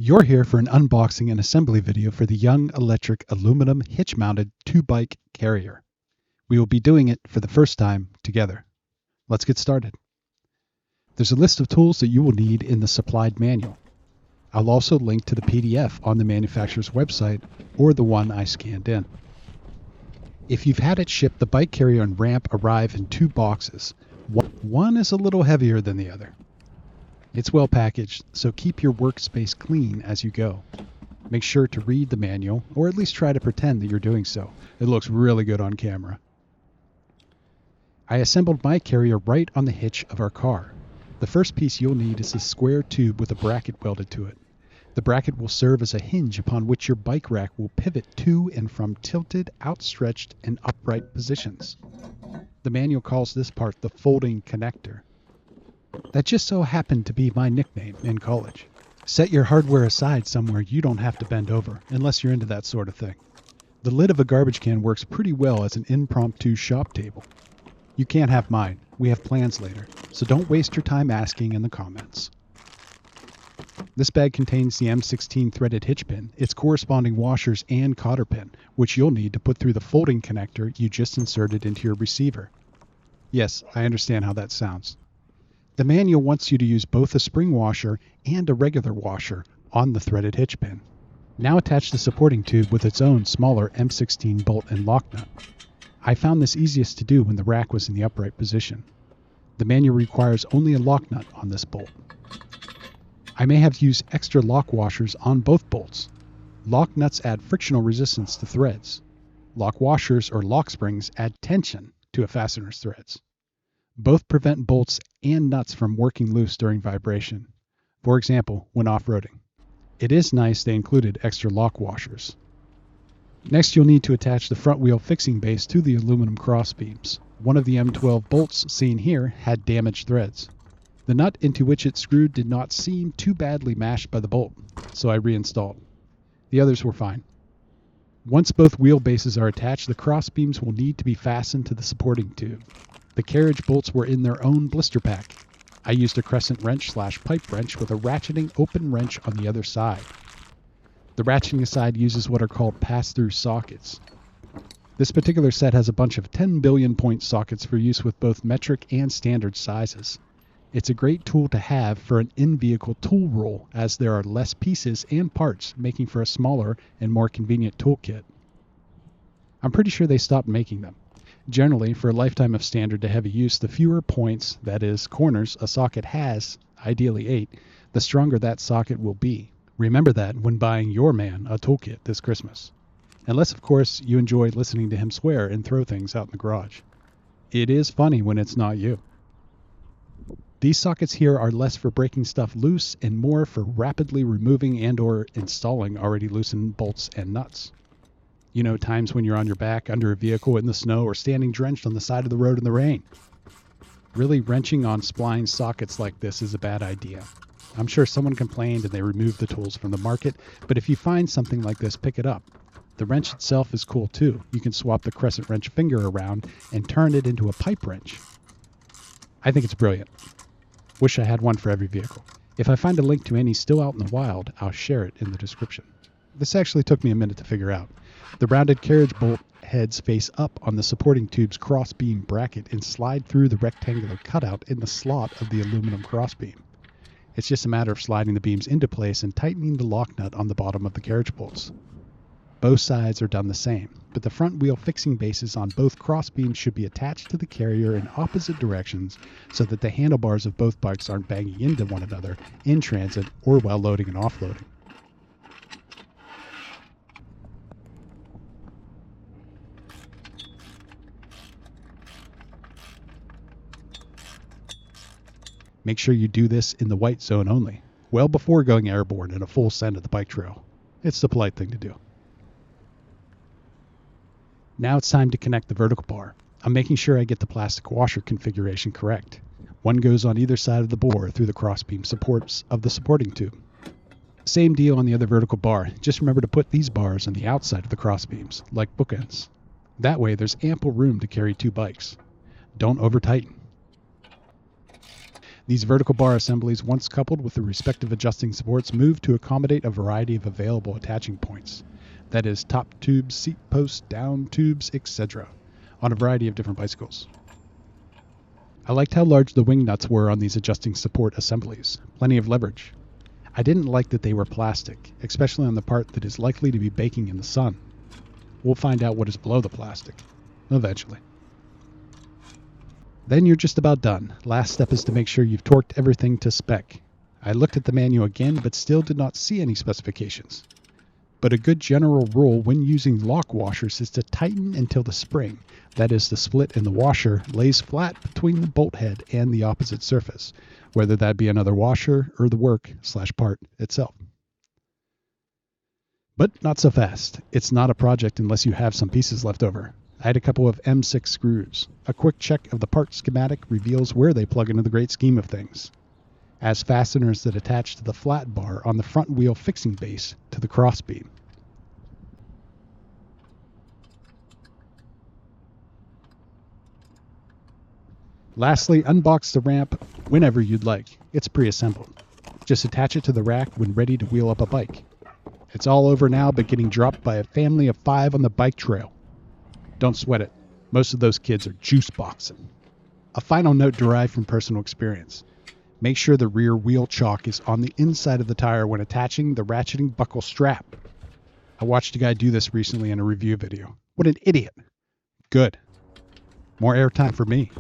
You're here for an unboxing and assembly video for the Young Electric aluminum hitch-mounted 2-bike carrier. We will be doing it for the first time together. Let's get started. There's a list of tools that you will need in the supplied manual. I'll also link to the PDF on the manufacturer's website or the one I scanned in. If you've had it shipped, the bike carrier and ramp arrive in 2 boxes. One is a little heavier than the other. It's well packaged, so keep your workspace clean as you go. Make sure to read the manual, or at least try to pretend that you're doing so. It looks really good on camera. I assembled my carrier right on the hitch of our car. The first piece you'll need is a square tube with a bracket welded to it. The bracket will serve as a hinge upon which your bike rack will pivot to and from tilted, outstretched, and upright positions. The manual calls this part the folding connector. That just so happened to be my nickname in college. Set your hardware aside somewhere you don't have to bend over, unless you're into that sort of thing. The lid of a garbage can works pretty well as an impromptu shop table. You can't have mine. We have plans later, so don't waste your time asking in the comments. This bag contains the M16 threaded hitch pin, its corresponding washers and cotter pin, which you'll need to put through the folding connector you just inserted into your receiver. Yes, I understand how that sounds. The manual wants you to use both a spring washer and a regular washer on the threaded hitch pin. Now attach the supporting tube with its own smaller M16 bolt and lock nut. I found this easiest to do when the rack was in the upright position. The manual requires only a lock nut on this bolt. I may have used extra lock washers on both bolts. Lock nuts add frictional resistance to threads. Lock washers or lock springs add tension to a fastener's threads. Both prevent bolts and nuts from working loose during vibration, for example, when off-roading. It is nice they included extra lock washers. Next, you'll need to attach the front wheel fixing base to the aluminum cross beams. One of the M12 bolts seen here had damaged threads. The nut into which it screwed did not seem too badly mashed by the bolt, so I reinstalled. The others were fine. Once both wheel bases are attached, the cross beams will need to be fastened to the supporting tube. The carriage bolts were in their own blister pack. I used a crescent wrench/pipe wrench with a ratcheting open wrench on the other side. The ratcheting side uses what are called pass-through sockets. This particular set has a bunch of 10 billion point sockets for use with both metric and standard sizes. It's a great tool to have for an in-vehicle tool roll, as there are less pieces and parts, making for a smaller and more convenient toolkit. I'm pretty sure they stopped making them. Generally, for a lifetime of standard to heavy use, the fewer points, that is, corners, a socket has, ideally 8, the stronger that socket will be. Remember that when buying your man a toolkit this Christmas. Unless, of course, you enjoy listening to him swear and throw things out in the garage. It is funny when it's not you. These sockets here are less for breaking stuff loose and more for rapidly removing and/or installing already loosened bolts and nuts. You know, times when you're on your back under a vehicle in the snow or standing drenched on the side of the road in the rain. Really wrenching on spline sockets like this is a bad idea. I'm sure someone complained and they removed the tools from the market, but if you find something like this, pick it up. The wrench itself is cool too. You can swap the crescent wrench finger around and turn it into a pipe wrench. I think it's brilliant. Wish I had one for every vehicle. If I find a link to any still out in the wild, I'll share it in the description. This actually took me a minute to figure out. The rounded carriage bolt heads face up on the supporting tube's cross-beam bracket and slide through the rectangular cutout in the slot of the aluminum crossbeam. It's just a matter of sliding the beams into place and tightening the lock nut on the bottom of the carriage bolts. Both sides are done the same, but the front wheel fixing bases on both crossbeams should be attached to the carrier in opposite directions so that the handlebars of both bikes aren't banging into one another in transit or while loading and offloading. Make sure you do this in the white zone only, well before going airborne in a full send of the bike trail. It's the polite thing to do. Now it's time to connect the vertical bar. I'm making sure I get the plastic washer configuration correct. One goes on either side of the bore through the crossbeam supports of the supporting tube. Same deal on the other vertical bar. Just remember to put these bars on the outside of the crossbeams, like bookends. That way there's ample room to carry 2 bikes. Don't over-tighten. These vertical bar assemblies, once coupled with the respective adjusting supports, move to accommodate a variety of available attaching points. That is, top tubes, seat posts, down tubes, etc., on a variety of different bicycles. I liked how large the wing nuts were on these adjusting support assemblies. Plenty of leverage. I didn't like that they were plastic, especially on the part that is likely to be baking in the sun. We'll find out what is below the plastic, eventually. Then you're just about done. Last step is to make sure you've torqued everything to spec. I looked at the manual again, but still did not see any specifications. But a good general rule when using lock washers is to tighten until the spring, that is the split in the washer, lays flat between the bolt head and the opposite surface, whether that be another washer or the work/part itself. But not so fast. It's not a project unless you have some pieces left over. I had a couple of M6 screws. A quick check of the part schematic reveals where they plug into the great scheme of things, as fasteners that attach to the flat bar on the front wheel fixing base to the crossbeam. Lastly, unbox the ramp whenever you'd like. It's pre-assembled. Just attach it to the rack when ready to wheel up a bike. It's all over now, but getting dropped by a family of 5 on the bike trail. Don't sweat it. Most of those kids are juice boxing. A final note derived from personal experience. Make sure the rear wheel chock is on the inside of the tire when attaching the ratcheting buckle strap. I watched a guy do this recently in a review video. What an idiot. Good. More airtime for me.